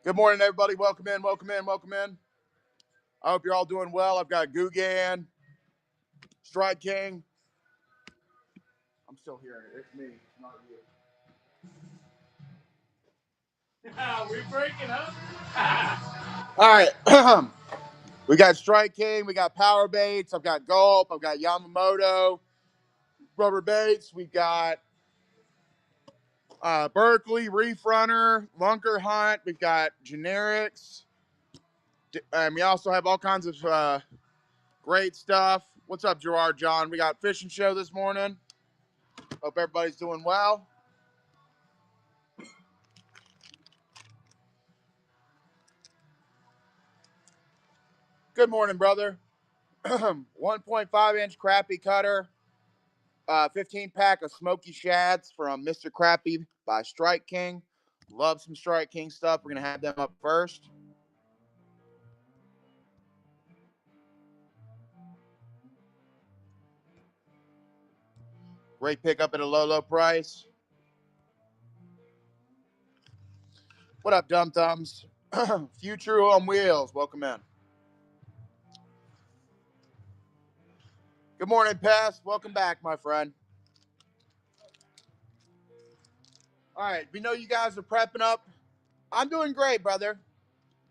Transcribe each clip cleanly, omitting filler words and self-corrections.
Good morning, everybody. Welcome in, welcome in, welcome in. I hope you're all doing well. I've got Gugan, Strike King. I'm still hearing it. It's me, not you. We breaking up? All right. We got Strike King. We got Power Baits. I've got Gulp. I've got Yamamoto. Rubber Baits. We've got Berkeley, Reef Runner, Lunker Hunt. We've got Generics. And we also have all kinds of great stuff. What's up, Gerard John? We got Fishing Show this morning. Hope everybody's doing well. Good morning, brother. 1.5-inch crappie cutter, 15-pack of smoky shads from Mr. Crappie by Strike King. Love some Strike King stuff. We're going to have them up first. Great pickup at a low, low price. What up, Dum Thumbs? Future on Wheels. Welcome in. Good morning, Pest. Welcome back, my friend. All right, we know you guys are prepping up. I'm doing great, brother.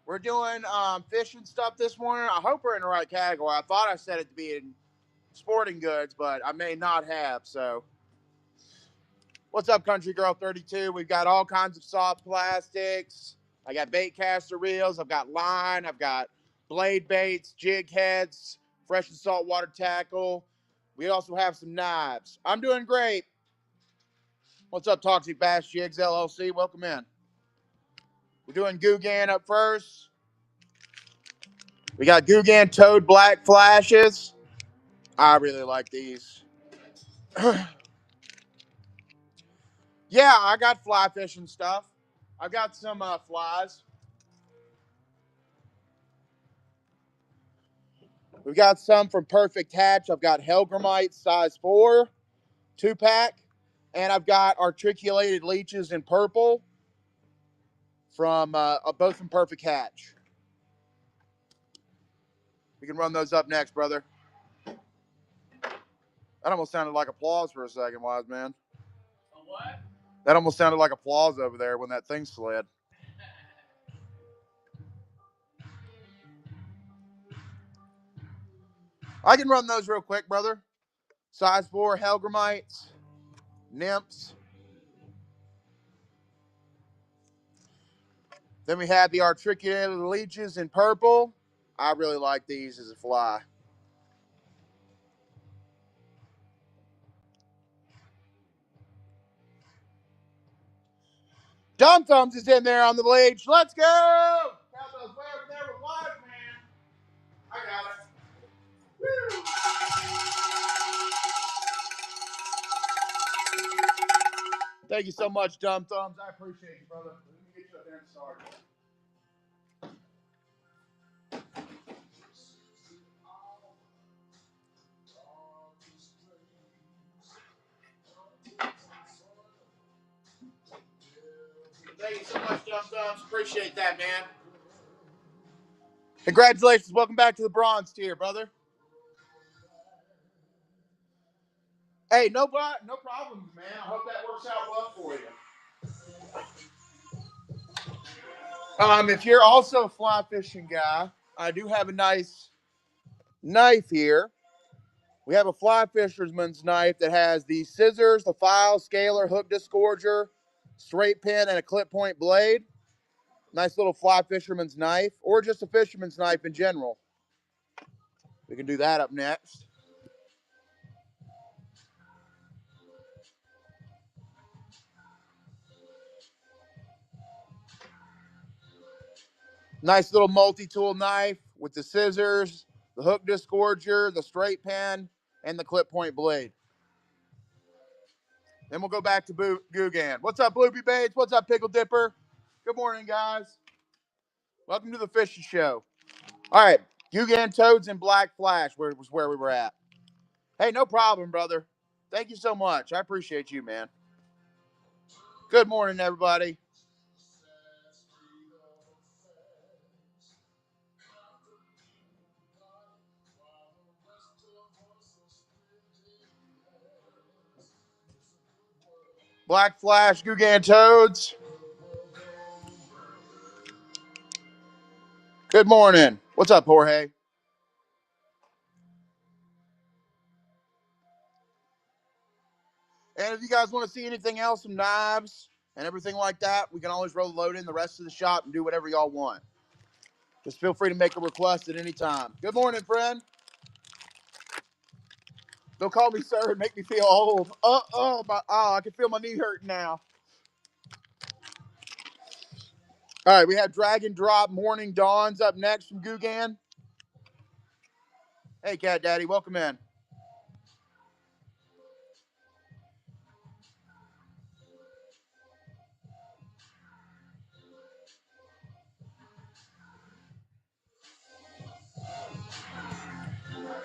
We're doing fishing stuff this morning. I hope we're in the right category. I thought I said it to be in sporting goods, but I may not have. So, what's up, Country Girl 32? We've got all kinds of soft plastics. I got bait caster reels. I've got line. I've got blade baits, jig heads, fresh and saltwater tackle. We also have some knives. I'm doing great. What's up, Toxic Bass Jigs LLC? Welcome in. We're doing Gugan up first. We got Gugan Toad Black Flashes. I really like these. Yeah, I got fly fishing stuff. I've got some flies. We've got some from Perfect Hatch. I've got Helgramite size 4, 2-pack. And I've got articulated leeches in purple from both from Perfect Hatch. We can run those up next, brother. That almost sounded like applause for a second, wise man. A what? That almost sounded like applause over there when that thing slid. I can run those real quick, brother. Size 4 Helgramites, nymphs. Then we have the articulated leeches in purple. I really like these as a fly. Dum Thumbs is in there on the leech. Let's go! Got those way over there with wise man. I got it. Woo! Thank you so much, Dum Thumbs. I appreciate you, brother. Let me get you up there and start. Thank you so much, Dum Thumbs. Appreciate that, man. Congratulations. Welcome back to the bronze tier, brother. Hey, no problems, man. I hope that works out well for you. If you're also a fly fishing guy, I do have a nice knife here. We have a fly fisherman's knife that has the scissors, the file, scaler, hook disgorger, straight pin, and a clip point blade. Nice little fly fisherman's knife, or just a fisherman's knife in general. We can do that up next. Nice little multi-tool knife with the scissors, the hook disgorger, the straight pin, and the clip point blade. Then we'll go back to Gugan. What's up, Bloopy Baits? What's up, Pickle Dipper? Good morning, guys. Welcome to the fishing show. All right, Gugan Toads and Black Flash was where we were at. Hey, no problem, brother. Thank you so much. I appreciate you, man. Good morning, everybody. Black Flash Guggen Toads. Good morning. What's up, Jorge? And if you guys want to see anything else, some knives and everything like that, we can always roll the load in the rest of the shop and do whatever y'all want. Just feel free to make a request at any time. Good morning, friend. Don't call me sir and make me feel old. I can feel my knee hurting now. All right, we have Dragon Drop Morning Dawns up next from Guggen. Hey, Cat Daddy, welcome in.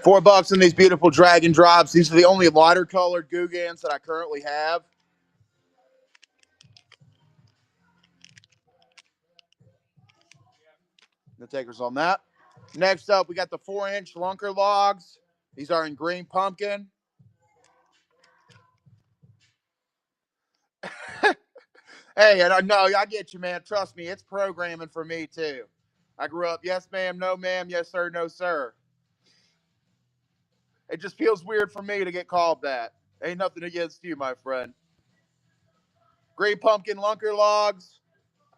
$4 in these beautiful Dragon Drops. These are the only lighter colored Guggens that I currently have. No takers on that. Next up, we got the 4-inch Lunker Logs. These are in green pumpkin. Hey, and I know I get you, man. Trust me, it's programming for me too. I grew up, yes, ma'am, no, ma'am, yes, sir, no, sir. It just feels weird for me to get called that. Ain't nothing against you, my friend. Green pumpkin Lunker Logs.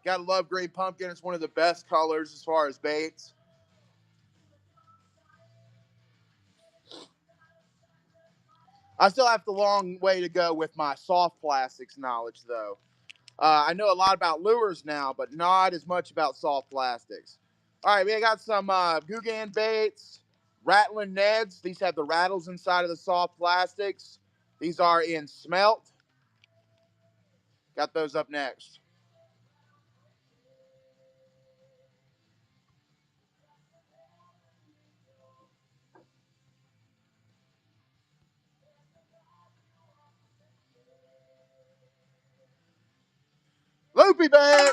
Gotta love green pumpkin. It's one of the best colors as far as baits. I still have the long way to go with my soft plastics knowledge, though. I know a lot about lures now, but not as much about soft plastics. All right, we got some Guggen baits, rattling Neds. These have the rattles inside of the soft plastics. These are in smelt. Got those up next. Loopy bait.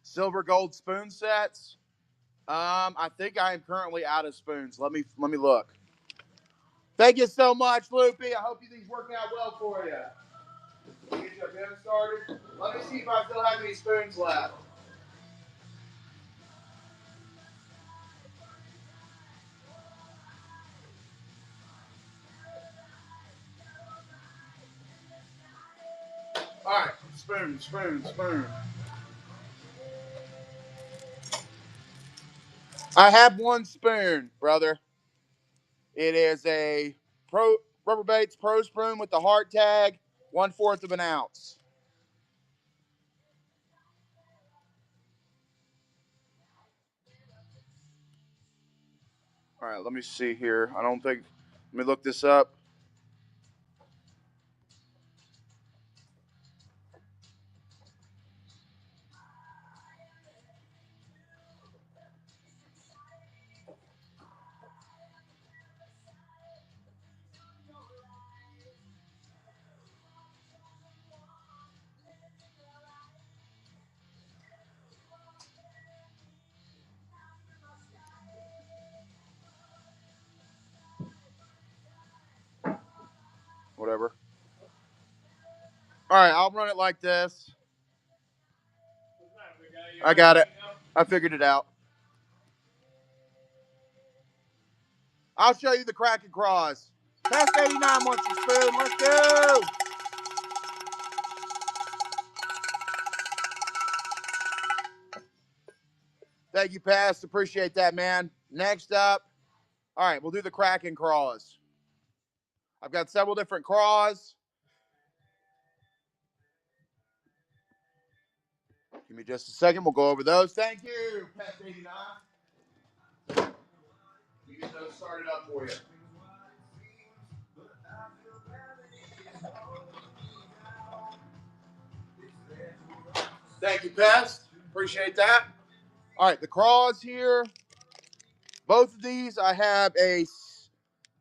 Silver gold spoon sets. I think I am currently out of spoons. Let me look. Thank you so much, Loopy. I hope these work out well for you. Get your bin started. Let me see if I still have any spoons left. All right, spoon. I have one spoon, brother. It is a Pro Rubber Baits Pro Spoon with the heart tag, 1/4 of an ounce. All right, let me see here. I don't think. Let me look this up. Whatever. All right, I'll run it like this. I got it. I figured it out. I'll show you the crack and cross. Past 89 wants your spoon. Let's go. Thank you, Past. Appreciate that, man. Next up. All right, we'll do the crack and craws. I've got several different craws. Give me just a second. We'll go over those. Thank you, Past 89. You get those started up for you. Thank you, Pest. Appreciate that. All right, the craws here. Both of these, I have a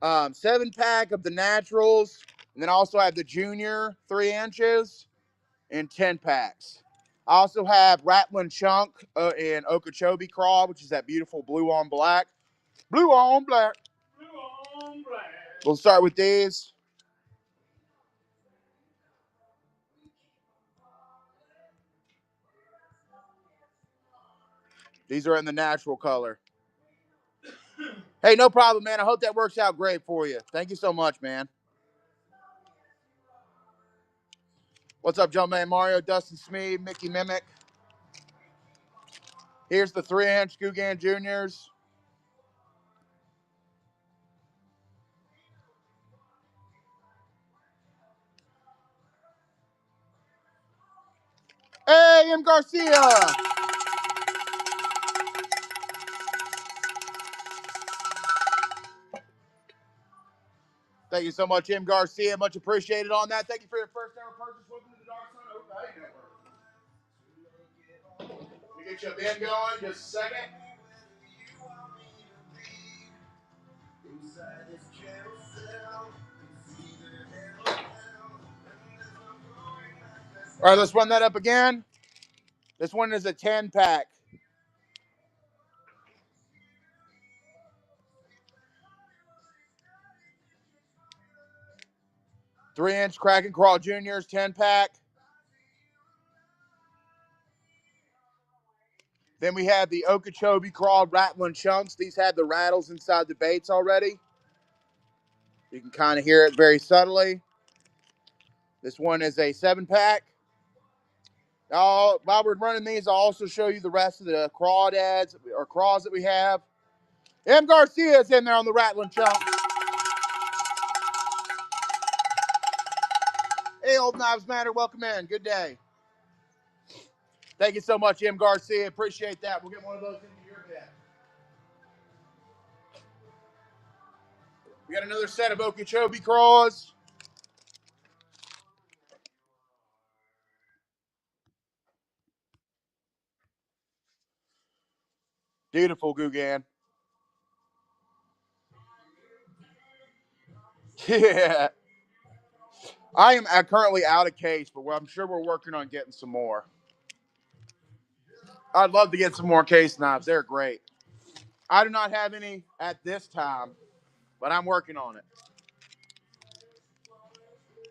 7-pack of the naturals, and then I also have the junior 3 inches in 10 packs. I also have Rattling Chunk in Okeechobee craw, which is that beautiful blue on black. Blue on black. We'll start with these. These are in the natural color. Hey, no problem, man. I hope that works out great for you. Thank you so much, man. What's up, Jumpman Mario, Dustin Smeed, Mickey Mimic? Here's the 3-inch Guggen Juniors. Hey, M. Garcia. Thank you so much, M. Garcia. Much appreciated on that. Thank you for your first ever purchase. Welcome to the Dark Sun Oak Value Network. Let me get your bin going just a second. All right, let's run that up again. This one is a 10-pack. Three-inch Crack and Crawl Juniors, 10-pack. Then we have the Okeechobee Crawl Rattling Chunks. These have the rattles inside the baits already. You can kind of hear it very subtly. This one is a 7-pack. While we're running these, I'll also show you the rest of the crawdads or craws that we have. M. Garcia is in there on the Rattling Chunks. Hey, Old Knives Matter, welcome in. Good day. Thank you so much, M. Garcia. Appreciate that. We'll get one of those into your bed. We got another set of Okeechobee craws. Beautiful, Guggen. Yeah. I am currently out of case, but I'm sure we're working on getting some more. I'd love to get some more case knives. They're great. I do not have any at this time, but I'm working on it.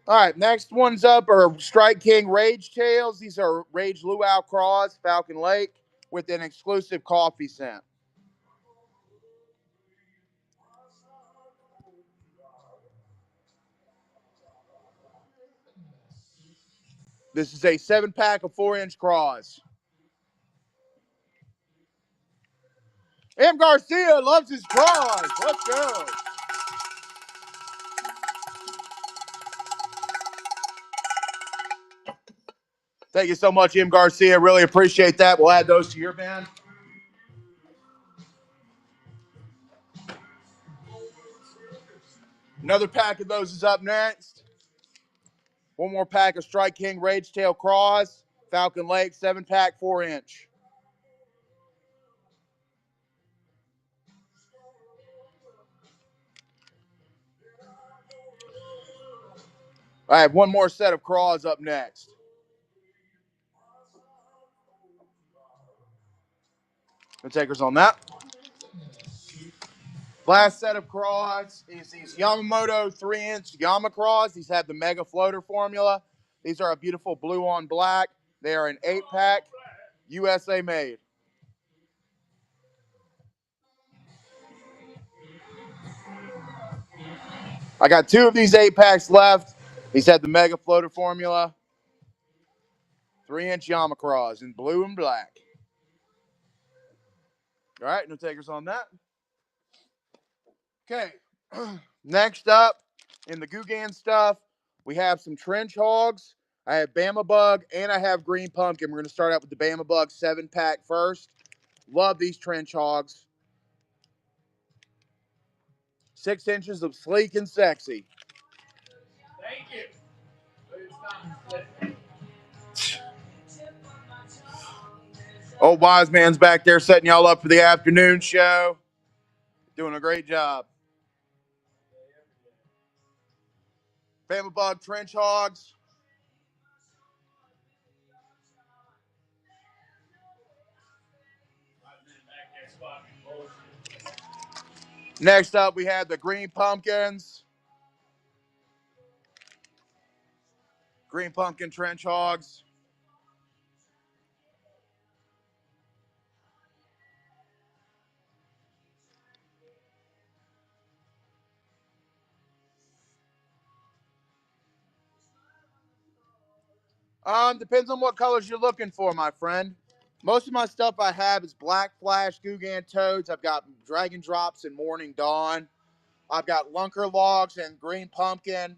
All right, next one's up are Strike King Rage Tails. These are Rage Luau Craws, Falcon Lake, with an exclusive coffee scent. This is a 7-pack of 4-inch craws. M. Garcia loves his craws. Let's go. Thank you so much, M. Garcia. Really appreciate that. We'll add those to your band. Another pack of those is up next. One more pack of Strike King Rage Tail Craws, Falcon Lake, 7-pack, 4-inch. I have one more set of craws up next. No takers on that. Last set of craws is these Yamamoto 3-inch Yama craws. These have the Mega Floater formula. These are a beautiful blue on black. They are an 8-pack, USA made. I got 2 of these 8-packs left. These have the Mega Floater formula. 3-inch Yama craws in blue and black. All right, no takers on that. Okay, next up in the Guggen stuff, we have some trench hogs. I have Bama Bug and I have Green Pumpkin. We're going to start out with the Bama Bug 7-pack first. Love these trench hogs. 6 inches of sleek and sexy. Thank you. Old Wise Man's back there setting y'all up for the afternoon show. Doing a great job. Bama Bug trench hogs. Next up, we have the green pumpkins. Green pumpkin trench hogs. Depends on what colors you're looking for, my friend. Most of my stuff I have is Black Flash, Guggen Toads. I've got Dragon Drops and Morning Dawn. I've got Lunker Logs and Green Pumpkin,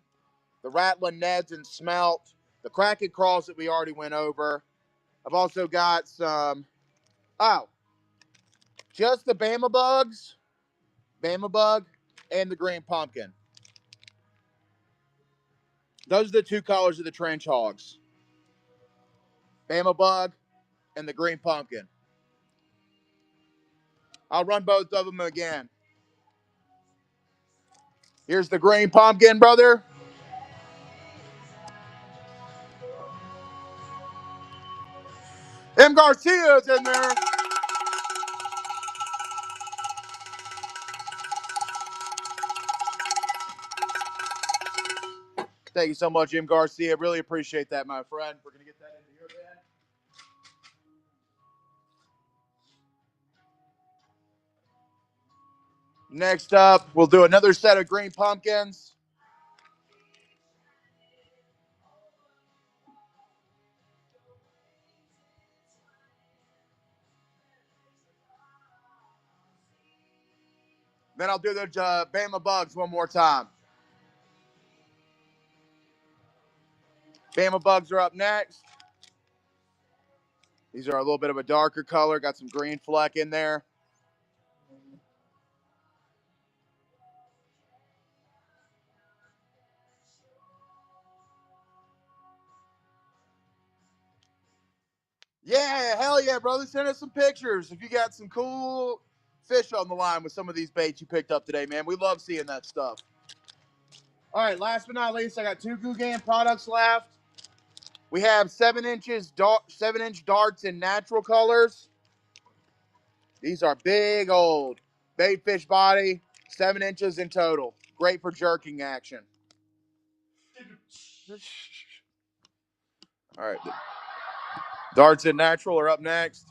the Rattling Neds and Smelt, the Kraken Crawls that we already went over. I've also got some, oh, just the Bama Bugs, Bama Bug, and the Green Pumpkin. Those are the two colors of the trench hogs. Bama Bug and the Green Pumpkin. I'll run both of them again. Here's the Green Pumpkin, brother. M. Garcia's in there. Thank you so much, M. Garcia. Really appreciate that, my friend. We're going to get that into your bed. Next up, we'll do another set of green pumpkins. Then I'll do the Bama Bugs one more time. Bama Bugs are up next. These are a little bit of a darker color. Got some green fleck in there. Yeah, hell yeah, brother. Send us some pictures if you got some cool fish on the line with some of these baits you picked up today, man. We love seeing that stuff. All right, last but not least, I got two Guggen products left. We have 7-inch darts in natural colors. These are big old bait fish body, 7 inches in total. Great for jerking action. All right, the darts in natural are up next.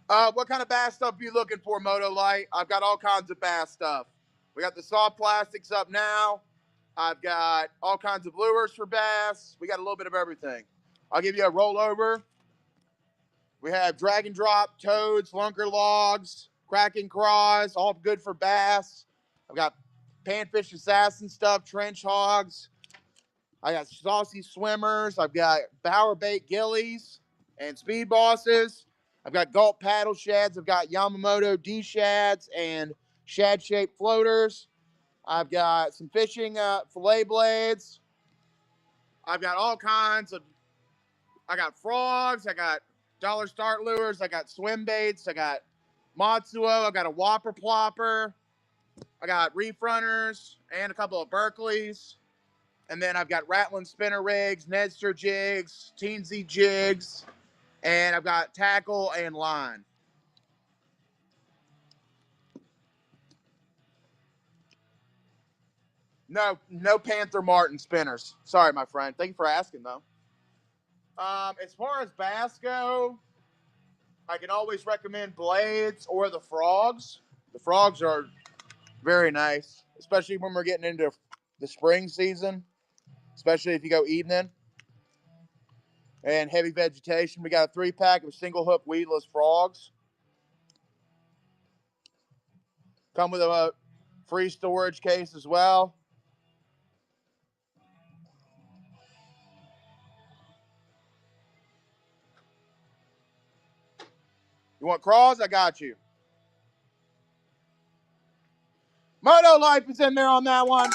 What kind of bass stuff are you looking for, Moto Light? I've got all kinds of bass stuff. We got the soft plastics up now. I've got all kinds of lures for bass. We got a little bit of everything. I'll give you a rollover. We have Dragon Drop, Toads, Lunker Logs, Kraken Craws, all good for bass. I've got Panfish Assassin stuff, Trench Hogs. I got Saucy Swimmers. I've got Bower Bait Gillies and Speed Bosses. I've got Gulp Paddle Shads. I've got Yamamoto D Shads and Shad Shaped Floaters. I've got some fishing fillet blades. I've got all kinds of, I got frogs. I got dollar start lures. I got swim baits. I got Matsuo. I got a Whopper Plopper. I got reef runners and a couple of Berkeleys. And then I've got Rattling spinner rigs, Nedster jigs, Teensy jigs, and I've got tackle and line. No Panther Martin spinners. Sorry, my friend. Thank you for asking, though. As far as bass go, I can always recommend blades or the frogs. The frogs are very nice, especially when we're getting into the spring season, especially if you go evening and heavy vegetation. We got a 3-pack of single hook weedless frogs. Come with a free storage case as well. You want craws? I got you. Moto Life is in there on that one.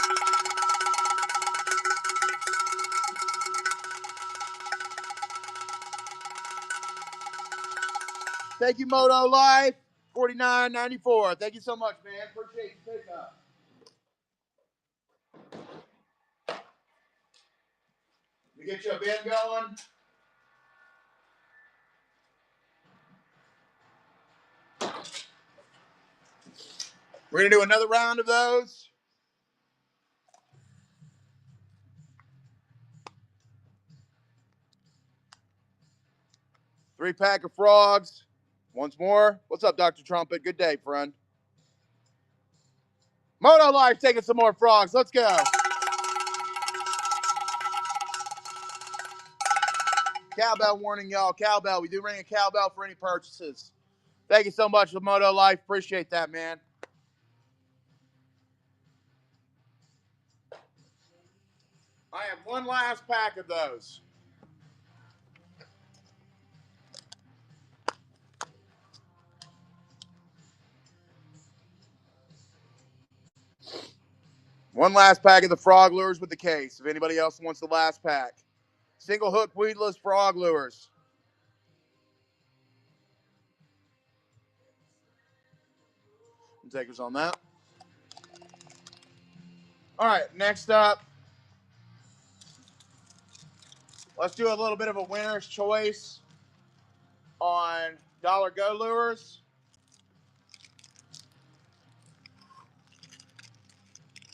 Thank you, Moto Life. $49.94. Thank you so much, man. Appreciate the pickup. We get you a bin going. We're going to do another round of those. Three pack of frogs. Once more. What's up, Dr. Trumpet? Good day, friend. Moto Life taking some more frogs. Let's go. Cowbell warning, y'all. Cowbell. We do ring a cowbell for any purchases. Thank you so much for Moto Life. Appreciate that, man. I have one last pack of those. One last pack of the frog lures with the case. If anybody else wants the last pack. Single hook weedless frog lures. Takers on that. All right, next up, let's do a little bit of a winner's choice on Dollar Go lures.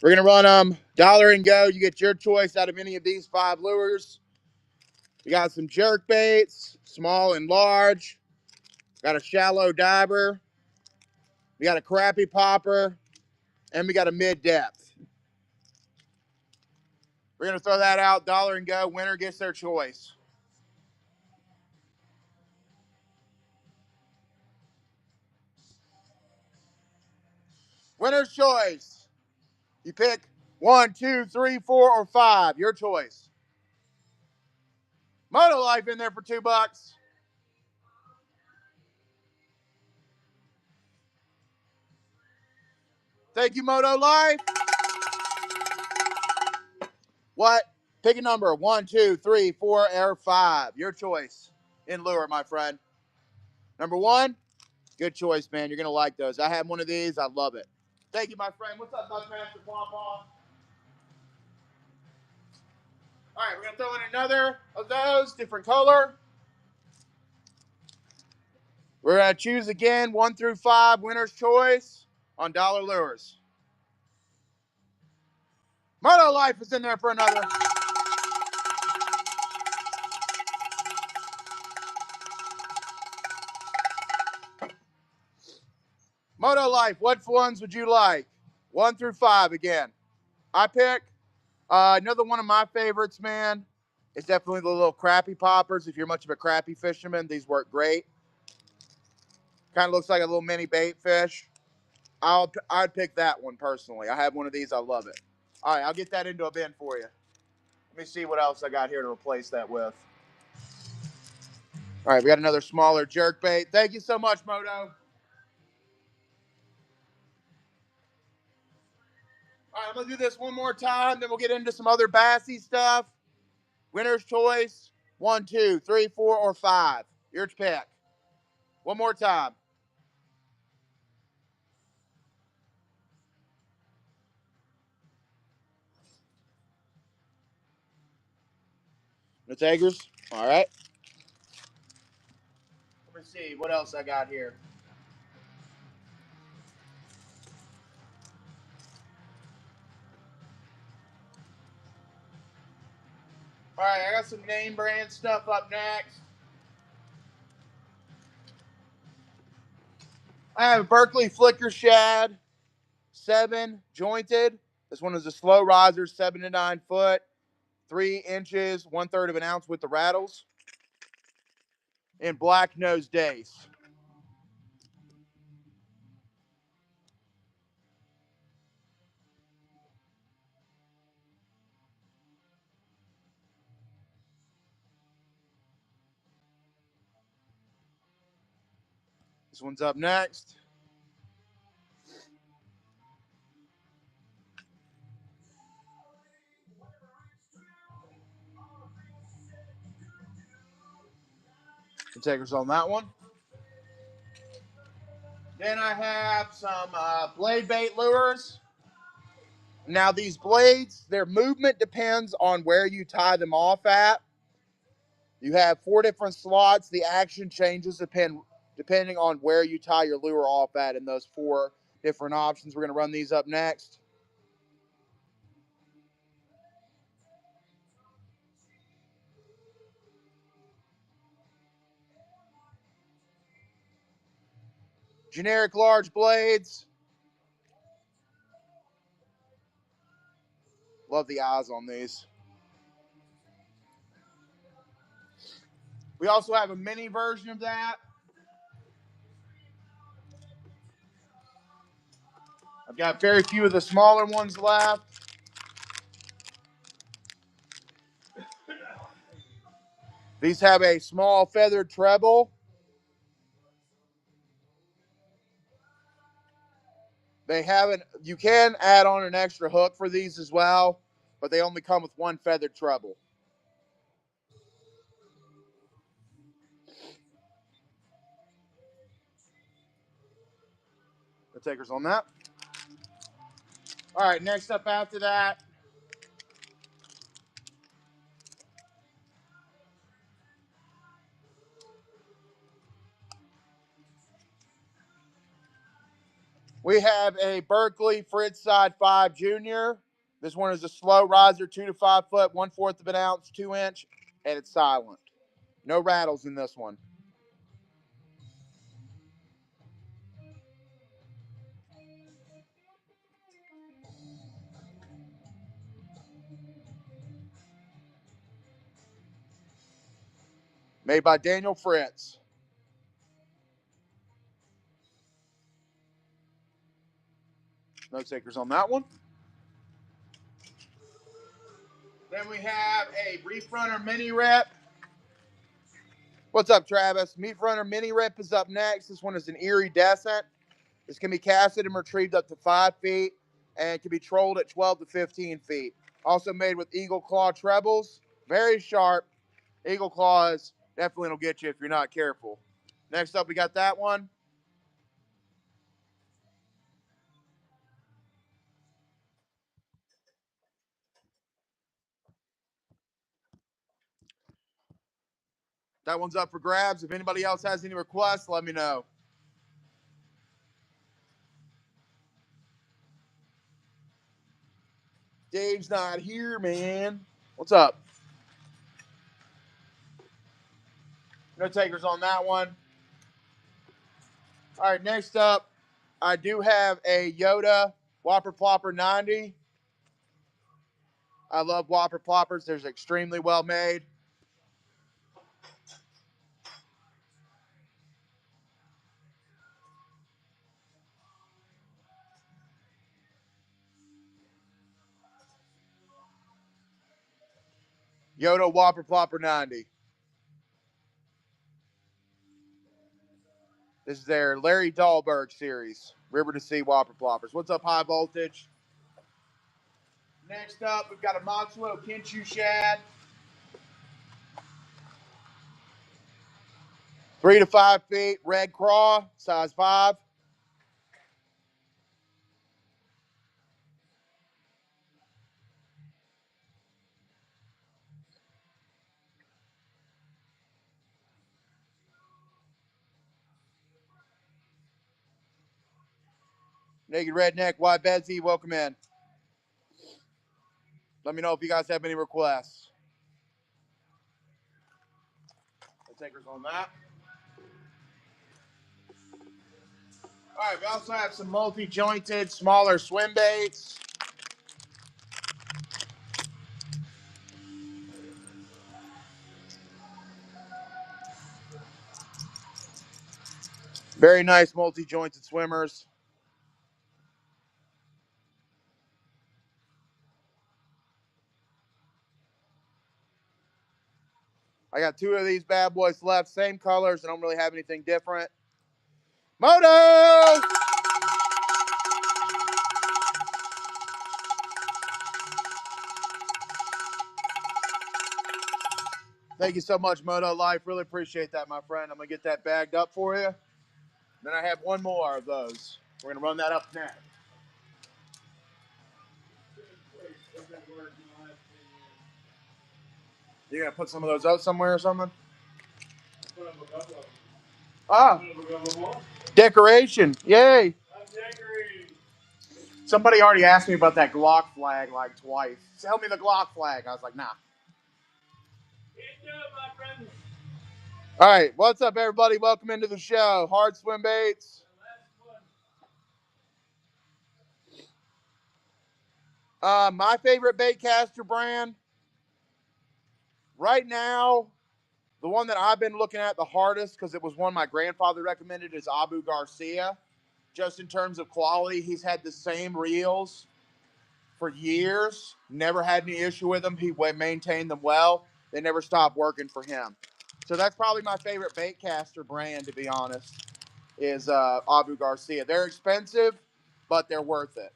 We're going to run them Dollar and Go. You get your choice out of any of these 5 lures. We got some jerk baits, small and large. Got a shallow diver. We got a crappie popper. And we got a mid-depth. We're going to throw that out. Dollar and Go. Winner gets their choice. Winner's choice. You pick 1, 2, 3, 4, or 5. Your choice. Moto Life in there for $2. Thank you, Moto Life. What? Pick a number. 1, 2, 3, 4, or 5. Your choice in lure, my friend. Number 1. Good choice, man. You're going to like those. I have one of these. I love it. Thank you, my friend. What's up, Buckmaster Pom Pom? All right, we're going to throw in another of those, different color. We're going to choose again 1 through 5, winner's choice on Dollar Lures. Moto Life is in there for another. Moto Life, what ones would you like? 1 through 5 again. I pick another one of my favorites, man. It's definitely the little crappie poppers. If you're much of a crappie fisherman, these work great. Kind of looks like a little mini bait fish. I'd pick that one personally. I have one of these. I love it. All right, I'll get that into a bin for you. Let me see what else I got here to replace that with. All right, we got another smaller jerk bait. Thank you so much, Moto. All right, I'm going to do this one more time, then we'll get into some other bassy stuff. Winner's choice, 1, 2, 3, 4, or 5. Your pick. One more time. No takers? All right. Let me see what else I got here. All right, I got some name brand stuff up next. I have a Berkeley Flicker Shad, 7 jointed. This one is a slow riser, 7 to 9 foot, 3 inches, 1/3 of an ounce with the rattles, and black nose dace. This one's up next. The takers on that one. Then I have some blade bait lures. Now these blades, their movement depends on where you tie them off at. You have 4 different slots. The action changes depending on where you tie your lure off at in those 4 different options. We're going to run these up next. Generic large blades. Love the eyes on these. We also have a mini version of that. I've got very few of the smaller ones left. These have a small feathered treble. They haven't. You can add on an extra hook for these as well, but they only come with one feathered treble. The takers on that. All right, next up after that, we have a Berkeley Fritz Side 5 Junior. This one is a slow riser, 2 to 5 foot, 1/4 of an ounce, 2-inch, and it's silent. No rattles in this one. Made by Daniel Fritz. No takers on that one. Then we have a Reef Runner Mini Rep. What's up, Travis? Meat Runner Mini Rep is up next. This one is an iridescent. This can be casted and retrieved up to 5 feet and can be trolled at 12 to 15 feet. Also made with Eagle Claw trebles. Very sharp. Eagle Claws definitely will get you if you're not careful. Next up, we got that one. That one's up for grabs. If anybody else has any requests, let me know. Dave's not here, man. What's up? No takers on that one. All right, next up, I do have a Yoda Whopper Plopper 90. I love Whopper Ploppers. They're extremely well made. Yoda Whopper Plopper 90. This is their Larry Dahlberg series. River to Sea Whopper Ploppers. What's up, High Voltage? Next up, we've got a Matsuo Kinshu Shad. 3 to 5 feet, red craw, size 5. Naked Redneck, White Betsy, welcome in. Let me know if you guys have any requests. The takers on that. All right, we also have some multi-jointed, smaller swim baits. Very nice multi-jointed swimmers. I got 2 of these bad boys left, same colors. I don't really have anything different. Moto! Thank you so much, Moto Life. Really appreciate that, my friend. I'm going to get that bagged up for you. Then I have one more of those. We're going to run that up next. You going to put some of those out somewhere or something? Ah. Decoration. Yay. Somebody already asked me about that Glock flag like twice. Sell me the Glock flag. I was like, nah. All right, what's up, everybody? Welcome into the show. Hard swim baits. My favorite bait caster brand right now, the one that I've been looking at the hardest because it was one my grandfather recommended, is Abu Garcia. Just in terms of quality, he's had the same reels for years. Never had any issue with them. He maintained them well. They never stopped working for him. So that's probably my favorite bait caster brand, to be honest, is Abu Garcia. They're expensive, but they're worth it.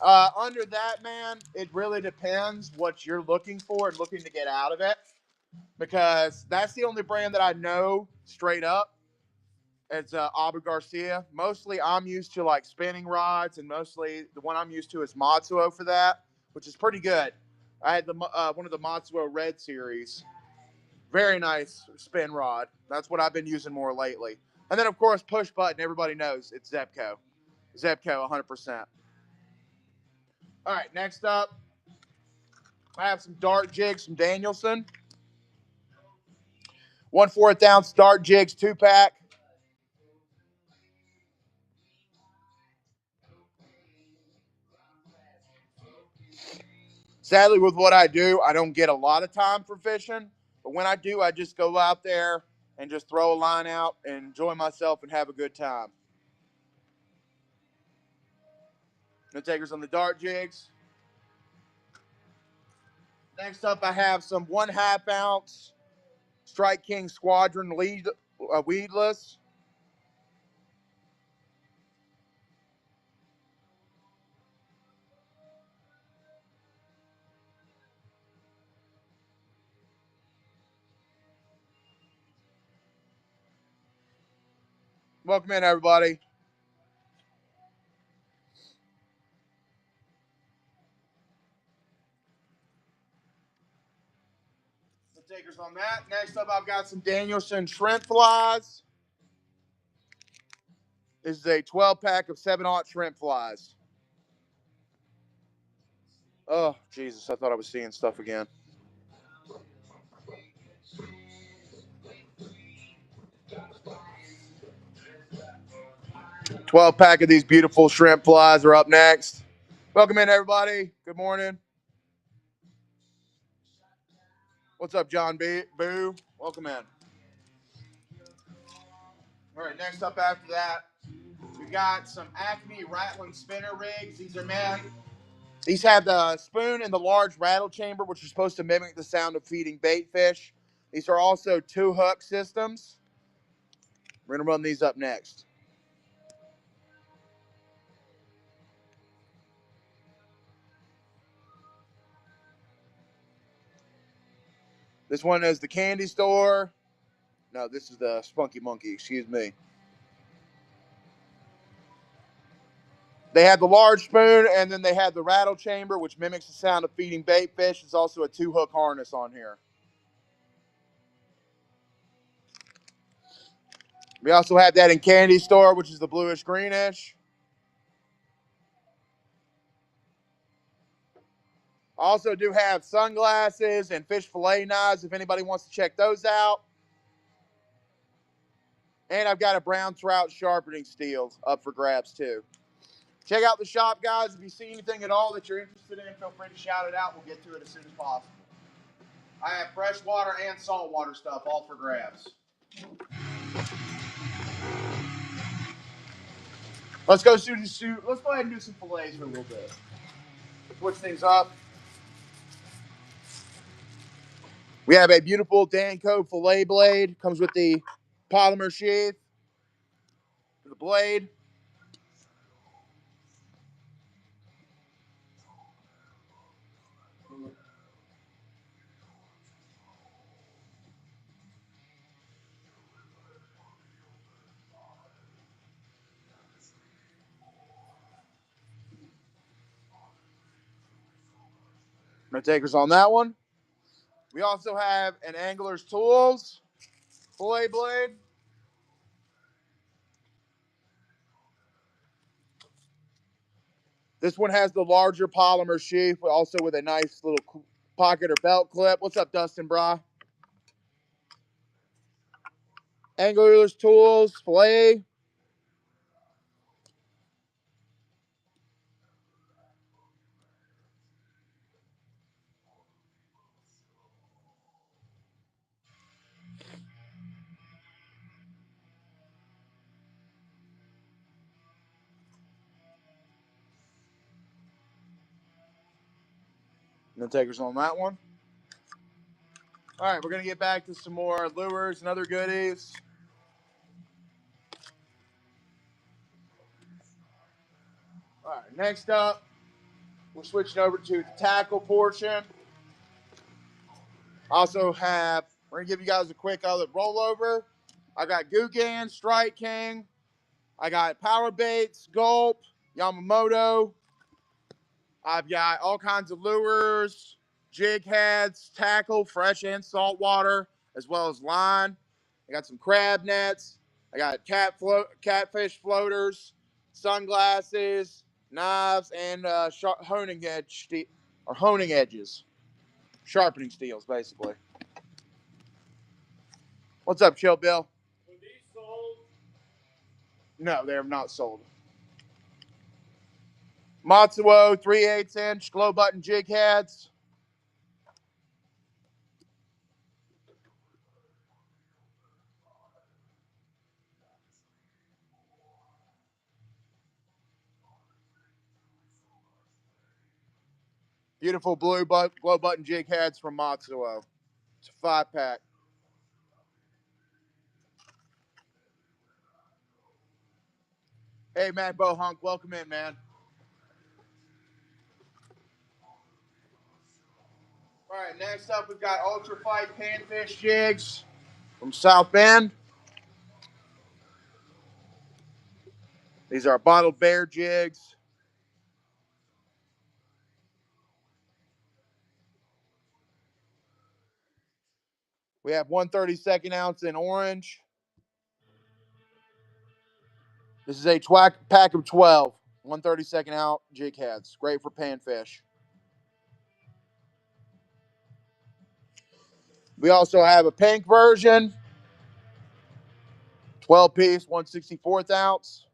Under that, man, it really depends what you're looking for and looking to get out of it, because that's the only brand that I know straight up. It's Abu Garcia. Mostly I'm used to like spinning rods, and mostly the one I'm used to is Matsuo for that, which is pretty good. I had the one of the Matsuo Red series. Very nice spin rod. That's what I've been using more lately. And then, of course, push button. Everybody knows it's Zebco. Zebco 100%. All right, next up, I have some dart jigs from Danielson. 1/4 ounce dart jigs 2-pack. Sadly, with what I do, I don't get a lot of time for fishing. But when I do, I just go out there and just throw a line out and enjoy myself and have a good time. No takers on the dart jigs. Next up, I have some 1/2 ounce Strike King Squadron weedless. Welcome in, everybody. No takers on that. Next up, I've got some Danielson shrimp flies. This is a 12-pack of 7/0 shrimp flies. Oh, Jesus, I thought I was seeing stuff again. $12-pack of these beautiful shrimp flies are up next. Welcome in, everybody. Good morning. What's up, John B? Boo? Welcome in. All right, next up after that, we got some Acme rattling spinner rigs. These are made. These have the spoon and the large rattle chamber, which are supposed to mimic the sound of feeding bait fish. These are also 2-hook systems. We're going to run these up next. This one is the candy store. No, this is the Spunky Monkey, excuse me. They have the large spoon, and then they have the rattle chamber, which mimics the sound of feeding bait fish. There's also a 2-hook harness on here. We also have that in candy store, which is the bluish greenish. Also do have sunglasses and fish fillet knives if anybody wants to check those out. And I've got a brown trout sharpening steel up for grabs too. Check out the shop, guys. If you see anything at all that you're interested in, feel free to shout it out. We'll get to it as soon as possible. I have freshwater and saltwater stuff all for grabs. Let's go ahead and do some fillets for a little bit. Switch things up. We have a beautiful Danco fillet blade. Comes with the polymer sheath for the blade. No takers on that one. We also have an Angler's Tools fillet blade. This one has the larger polymer sheath, also with a nice little pocket or belt clip. What's up, Dustin Bra? Angler's tools, fillet. No takers on that one. All right, we're going to get back to some more lures and other goodies. All right, next up, we're switching over to the tackle portion. Also have, we're going to give you guys a quick other rollover. I got Gugan, Strike King. I got Power Baits, Gulp, Yamamoto. I've got all kinds of lures, jig heads, tackle, fresh and saltwater, as well as line. I got some crab nets. I got catfish floaters, sunglasses, knives, and honing edges, sharpening steels, basically. What's up, Chill Bill? Were these sold? No, they are not sold. Matsuo 3/8" glow button jig heads. Beautiful blue glow button jig heads from Matsuo. It's a 5-pack. Hey, man, Bohunk, welcome in, man. All right, next up, we've got Ultrafight Panfish jigs from South Bend. These are bottled bear jigs. We have 1/32 ounce in orange. This is a pack of 12, 1/32 ounce jig heads. Great for panfish. We also have a pink version, 12 piece, 1/64 ounce.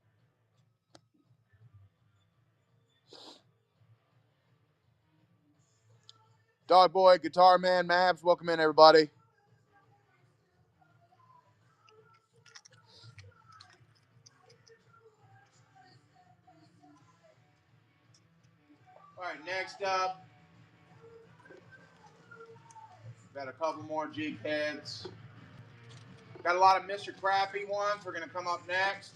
Dog Boy, Guitar Man, Mavs, welcome in, everybody. All right, next up, got a couple more jig heads. Got a lot of Mr. Crappy ones. We're going to come up next.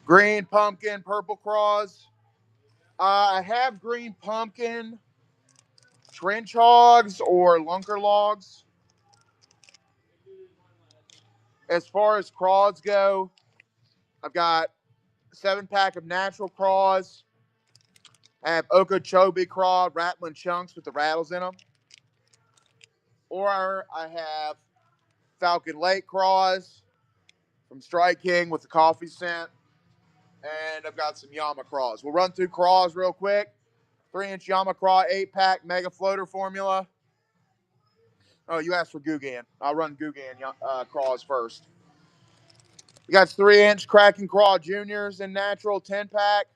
Green pumpkin, purple craws. I have green pumpkin, trench hogs, or lunker logs. As far as craws go, I've got a 7-pack of natural craws. I have Okeechobee craw, rattling chunks with the rattles in them. Or I have Falcon Lake craws from Strike King with the coffee scent. And I've got some Yama craws. We'll run through craws real quick. 3-inch Yama craw 8-pack mega floater formula. Oh, you asked for Gugan. I'll run Gugan craws first. We got 3-inch Kraken Craw Juniors in natural 10-pack.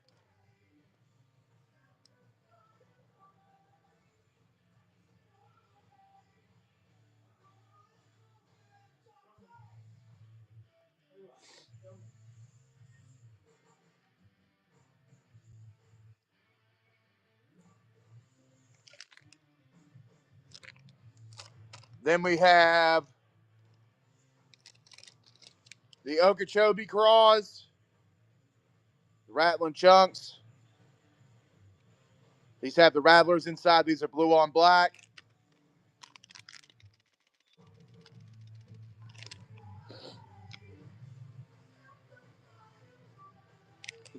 Then we have the Okeechobee Craws, the Rattling Chunks. These have the rattlers inside. These are blue on black.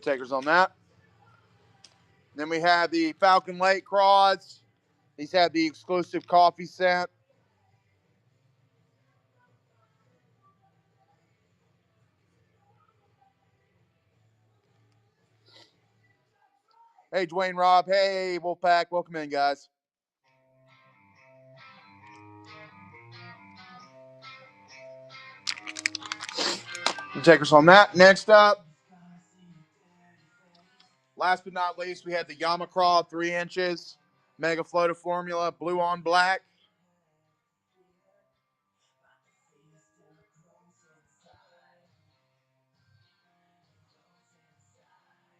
Takers on that. Then we have the Falcon Lake Crawds. These have the exclusive coffee scent. Hey, Dwayne Rob. Hey, Wolfpack. Welcome in, guys. Takers on that. Next up, last but not least, we have the Yamacraw 3 inches. Mega Floater Formula, blue on black.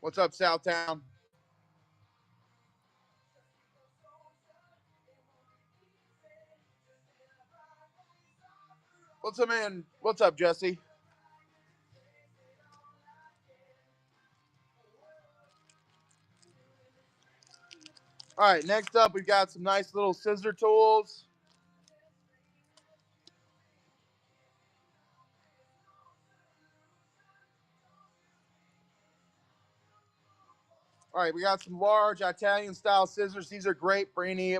What's up, Southtown? What's up, man? What's up, Jesse? All right, next up, we've got some nice little scissor tools. All right, we got some large Italian style scissors. These are great for any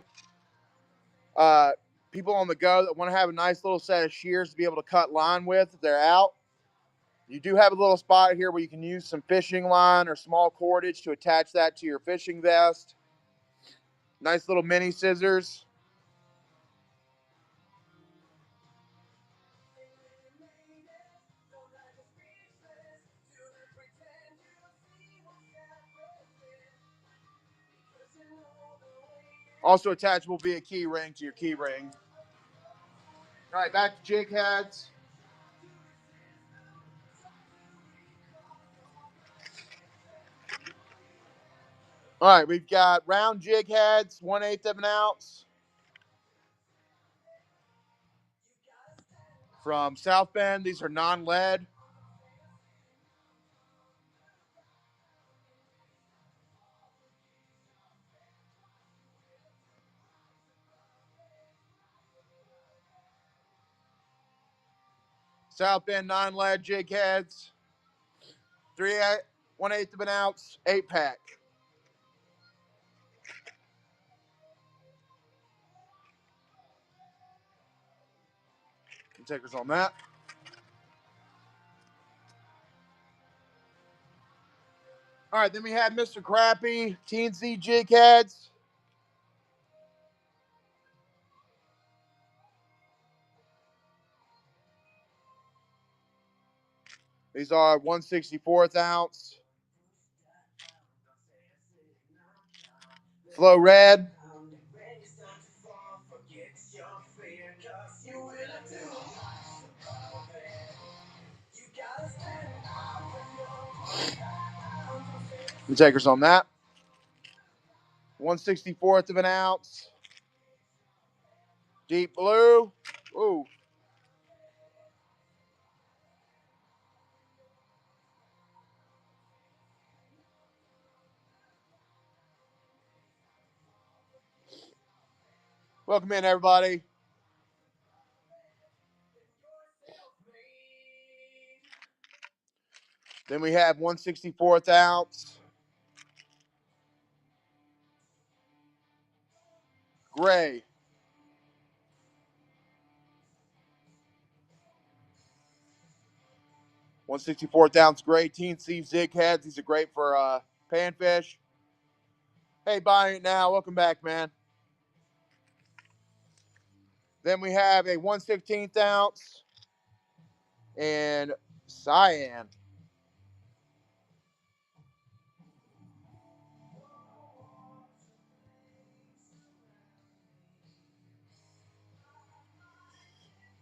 uh, people on the go that want to have a nice little set of shears to be able to cut line with if they're out. You do have a little spot here where you can use some fishing line or small cordage to attach that to your fishing vest. Nice little mini scissors. Also attachable via key ring to your key ring. All right, back to jig heads. All right, we've got round jig heads, 1/8 of an ounce. From South Bend, these are non-lead. South Bend non-lead jig heads. 1/8 of an ounce, 8-pack. Takers on that. All right, then we have Mr. Crappy TNC jig heads. These are 1/64 ounce. Flow red. Takers on that. 1/64 of an ounce. Deep blue. Ooh. Welcome in, everybody. Then we have 1/64 ounce. Gray. 1/64 ounce gray TNC zig heads. These are great for panfish. Hey, buying it now. Welcome back, man. Then we have a 1/16 ounce and cyan.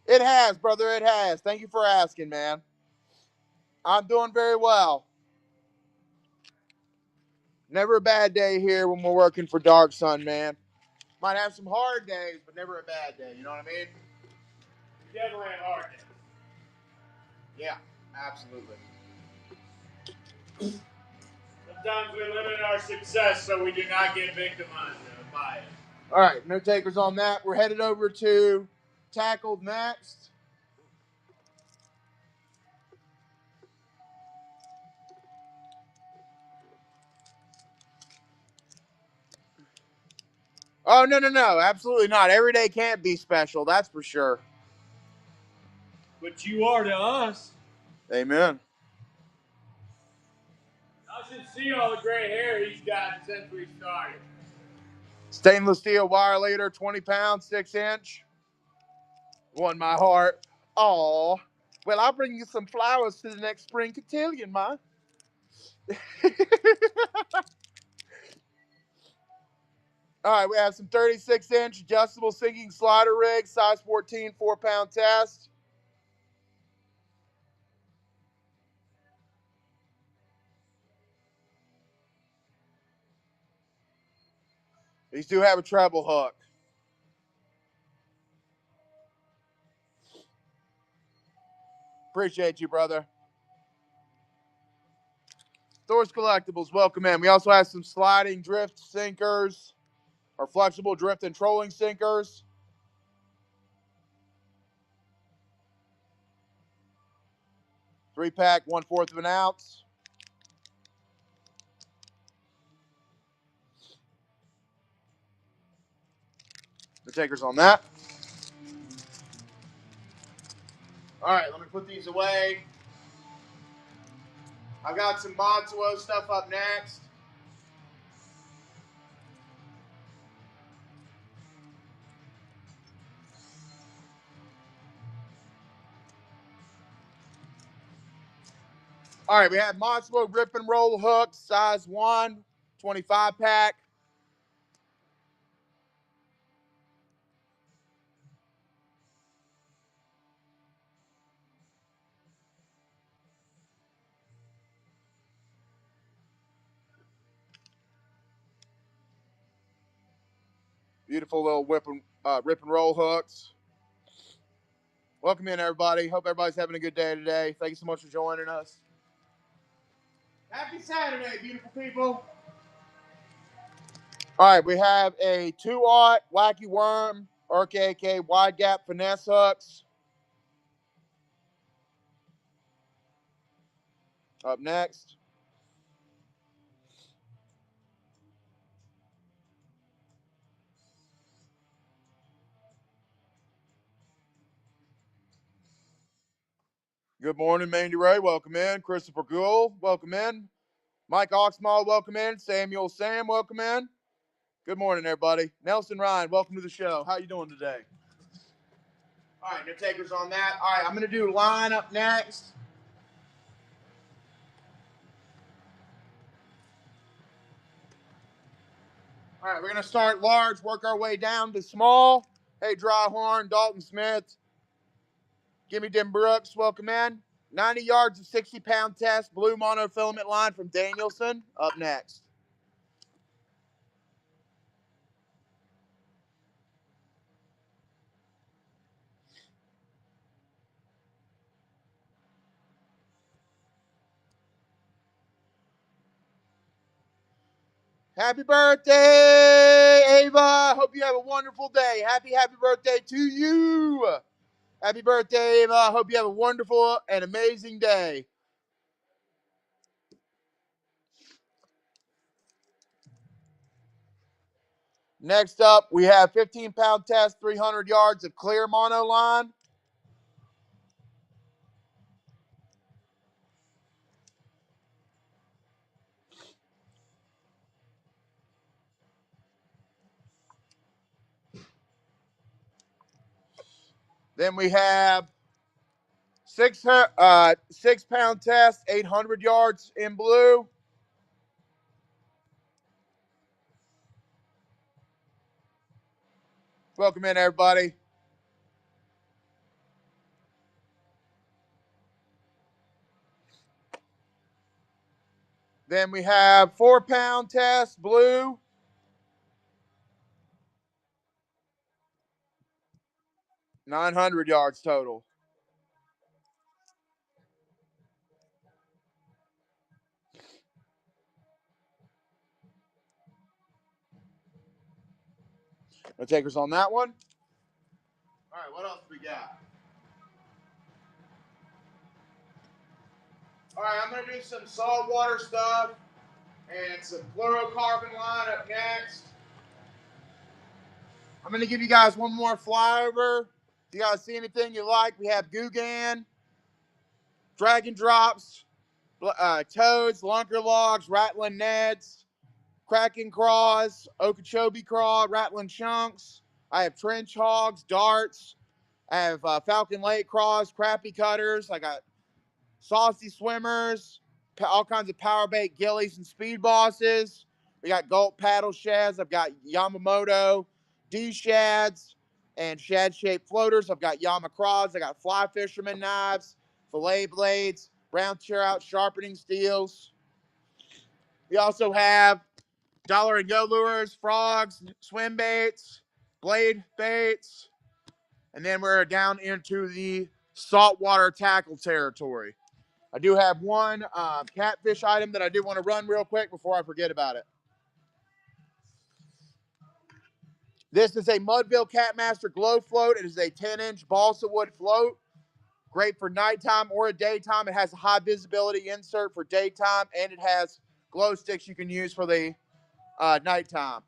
It has, brother. It has. Thank you for asking, man. I'm doing very well. Never a bad day here when we're working for Dark Sun, man. Might have some hard days, but never a bad day. You know what I mean? Definitely have hard days. Yeah, absolutely. Sometimes we limit our success so we do not get victimized by it. All right, no takers on that. We're headed over to Tackled next. Oh, no, no, no. Absolutely not. Every day can't be special. That's for sure. But you are to us. Amen. I should see all the gray hair he's got since we started. Stainless steel wire leader, 20 pounds, 6-inch. Won my heart. Aw. Well, I'll bring you some flowers to the next spring cotillion, Ma. All right, we have some 36-inch adjustable sinking slider rigs, size 14, 4-pound test. These do have a treble hook. Appreciate you, brother. Thor's Collectibles, welcome in. We also have some sliding drift sinkers or flexible drift and trolling sinkers. 3-pack, 1/4 of an ounce. The takers on that. All right, let me put these away. I got some Matsuo stuff up next. All right, we have Matsuo grip and roll hooks, size 1, 25-pack. Beautiful little rip and roll hooks. Welcome in, everybody. Hope everybody's having a good day today. Thank you so much for joining us. Happy Saturday, beautiful people. All right, we have a 2-aught Wacky Worm, RKK wide gap finesse hooks. Up next. Good morning, Mandy Ray. Welcome in. Christopher Gould, welcome in. Mike Oxmall, welcome in. Samuel Sam, welcome in. Good morning, everybody. Nelson Ryan, welcome to the show. How you doing today? All right, no takers on that. All right, I'm going to do line up next. All right, we're going to start large, work our way down to small. Hey, Dryhorn, Dalton Smith, Gimme Dim Brooks, welcome in. 90 yards of 60-pound test, blue monofilament line from Danielson, up next. Happy birthday, Ava. Hope you have a wonderful day. Happy birthday to you. Happy birthday, Ava. Hope you have a wonderful and amazing day. Next up, we have 15-pound test, 300 yards of clear mono line. Then we have 6-pound test, 800 yards in blue. Welcome in, everybody. Then we have 4-pound test, blue. $900 total. No takers on that one. All right, what else we got? All right, I'm going to do some saltwater stuff and some fluorocarbon line up next. I'm going to give you guys one more flyover. If you guys see anything you like, we have Gugan, Dragon Drops, Toads, Lunker Logs, Rattling Neds, Kraken Craws, Okeechobee Craw, Rattling Chunks. I have Trench Hogs, Darts. I have Falcon Lake Craws, Crappie Cutters. I got Saucy Swimmers, all kinds of power bait gillies and speed bosses. We got Gulp paddle shads. I've got Yamamoto D shads and shad shaped floaters. I've got Yama Craws. I got fly fisherman knives, fillet blades, brown trout sharpening steels. We also have dollar and go lures, frogs, swim baits, blade baits, and then we're down into the saltwater tackle territory. I do have one catfish item that I do want to run real quick before I forget about it. This is a Mudville Catmaster Glow Float. It is a 10-inch balsa wood float. Great for nighttime or daytime. It has a high visibility insert for daytime, and it has glow sticks you can use for the nighttime.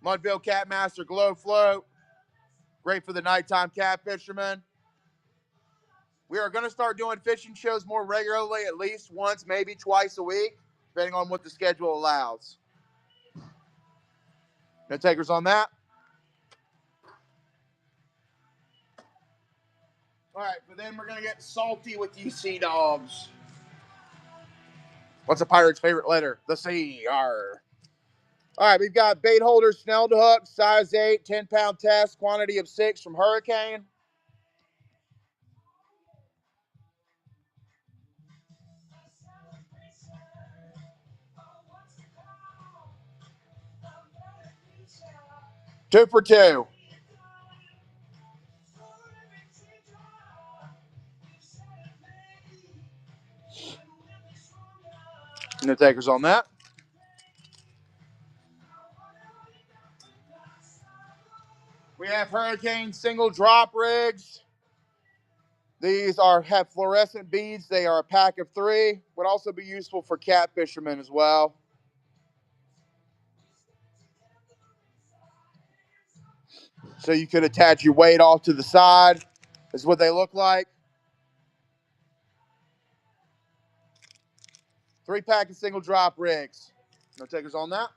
Mudville Catmaster Glow Float. Great for the nighttime cat fisherman. We are going to start doing fishing shows more regularly, at least once, maybe twice a week, depending on what the schedule allows. No takers on that? All right, but then we're going to get salty with you sea dogs. What's a pirate's favorite letter? The C. R. All right, we've got bait holder snelled hook, size 8, 10-pound test, quantity of 6 from Hurricane. Two for two. No takers on that. We have Hurricane single drop rigs. These have fluorescent beads. They are a pack of 3. Would also be useful for cat fishermen as well. So you could attach your weight off to the side. This is what they look like. 3-pack of single drop rigs. No takers on that.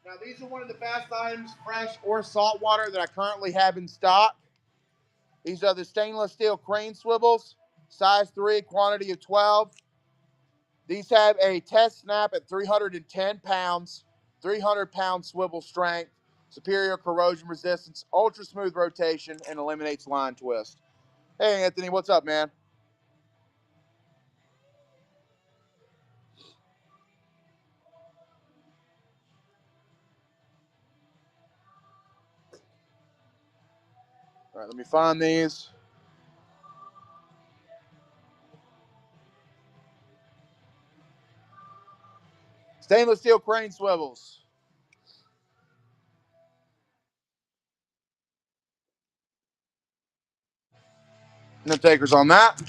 Now, these are one of the best items, fresh or saltwater, that I currently have in stock. These are the stainless steel crane swivels, size 3, quantity of 12. These have a test snap at 310 pounds, 300-pound swivel strength, superior corrosion resistance, ultra smooth rotation, and eliminates line twist. Hey, Anthony, what's up, man? All right, let me find these. Stainless steel crane swivels. No takers on that.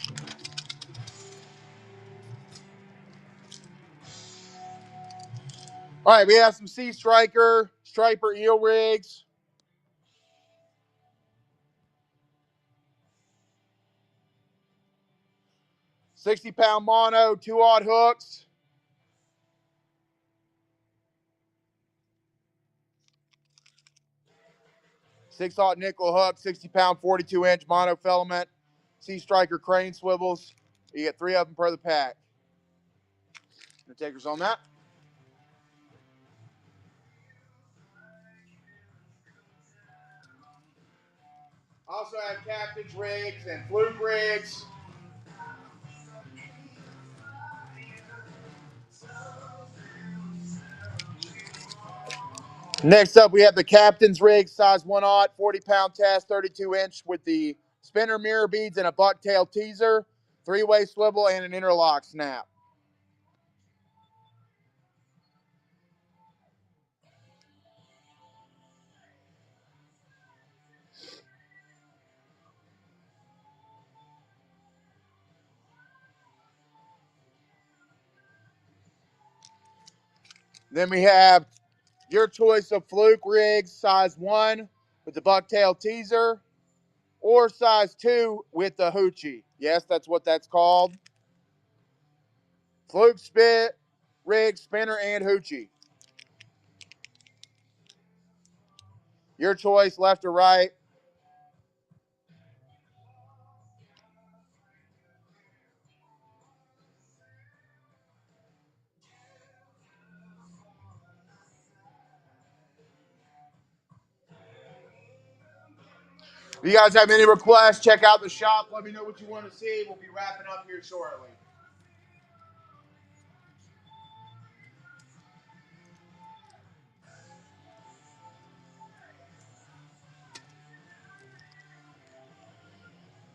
All right, we have some Sea Striker, Striper eel rigs. £60 mono, 2-aught hooks. Six-aught nickel hook, 60-pound, 42-inch monofilament, Sea Striker crane swivels. You get 3 of them per the pack. No takers on that. Also have captain's rigs and fluke rigs. Next up, we have the captain's rig, size 1-aught, 40-pound test, 32-inch with the spinner mirror beads and a bucktail teaser, 3-way swivel, and an interlock snap. Then we have your choice of fluke rigs, size 1 with the bucktail teaser, or size 2 with the hoochie. Yes, that's what that's called. Fluke, spit, rig, spinner, and hoochie. Your choice, left or right. If you guys have any requests, check out the shop. Let me know what you want to see. We'll be wrapping up here shortly.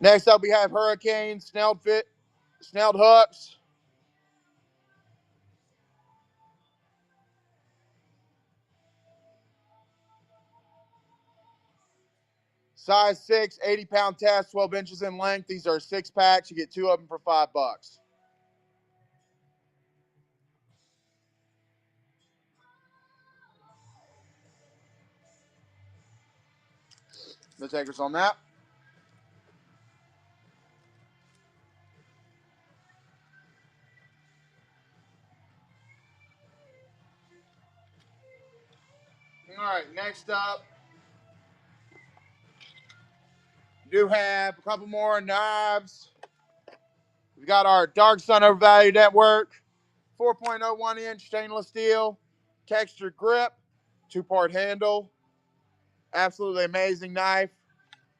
Next up, we have Hurricane snelled hooks. Size 6, 80-pound test, 12 inches in length. These are 6-packs. You get 2 of them for $5. No takers on that. All right, next up, we do have a couple more knives. We've got our Dark Sun Overvalue Network, 4.01-inch stainless steel, textured grip, 2-part handle. Absolutely amazing knife.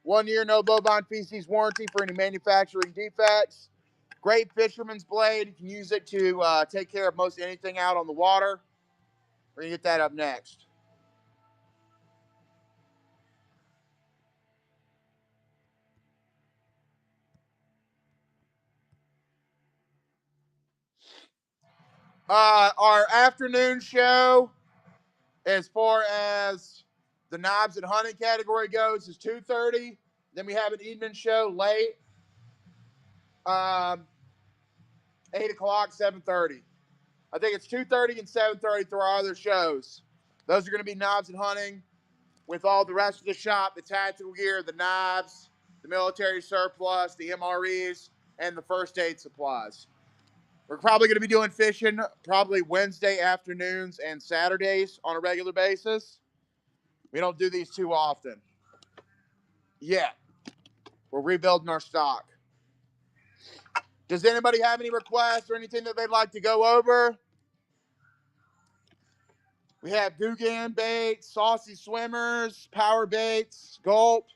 1 year no bovine feces warranty for any manufacturing defects. Great fisherman's blade. You can use it to take care of most anything out on the water. We're going to get that up next. Our afternoon show, as far as the knives and hunting category goes, is 2:30. Then we have an evening show late, 8 o'clock, 7:30. I think it's 2:30 and 7:30 through our other shows. Those are going to be knives and hunting, with all the rest of the shop, the tactical gear, the knives, the military surplus, the MREs, and the first aid supplies. We're probably going to be doing fishing probably Wednesday afternoons and Saturdays on a regular basis. We don't do these too often. Yeah, we're rebuilding our stock. Does anybody have any requests or anything that they'd like to go over? We have Guggen baits, saucy swimmers, power baits, gulp,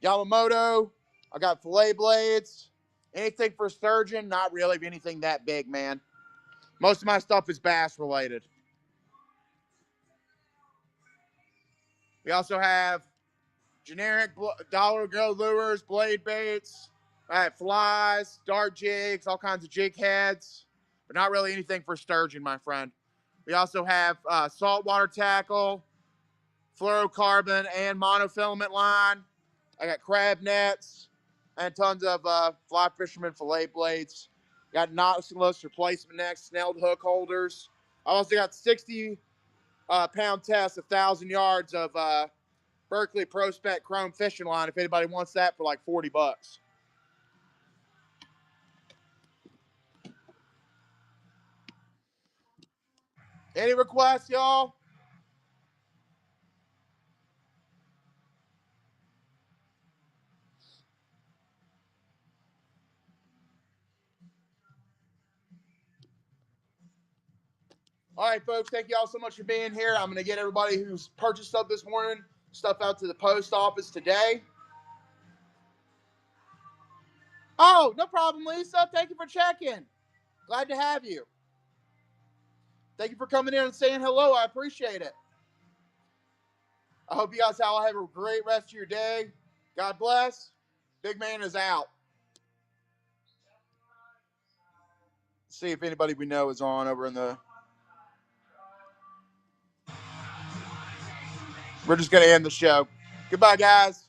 Yamamoto. I got fillet blades. Anything for sturgeon? Not really anything that big, man. Most of my stuff is bass related. We also have generic dollar go lures, blade baits, flies, dart jigs, all kinds of jig heads, but not really anything for sturgeon, my friend. We also have saltwater tackle, fluorocarbon, and monofilament line. I got crab nets and tons of fly fisherman fillet blades. Got Nautilus replacement nets, snelled hook holders. I also got 60-pound test, 1,000 yards of Berkeley Prospect Chrome fishing line if anybody wants that for like $40. Any requests, y'all? All right, folks, thank you all so much for being here. I'm going to get everybody who's purchased stuff this morning, stuff out to the post office today. Oh, no problem, Lisa. Thank you for checking. Glad to have you. Thank you for coming in and saying hello. I appreciate it. I hope you guys all have a great rest of your day. God bless. Bigman is out. See if anybody we know is on over in the... We're just going to end the show. Goodbye, guys.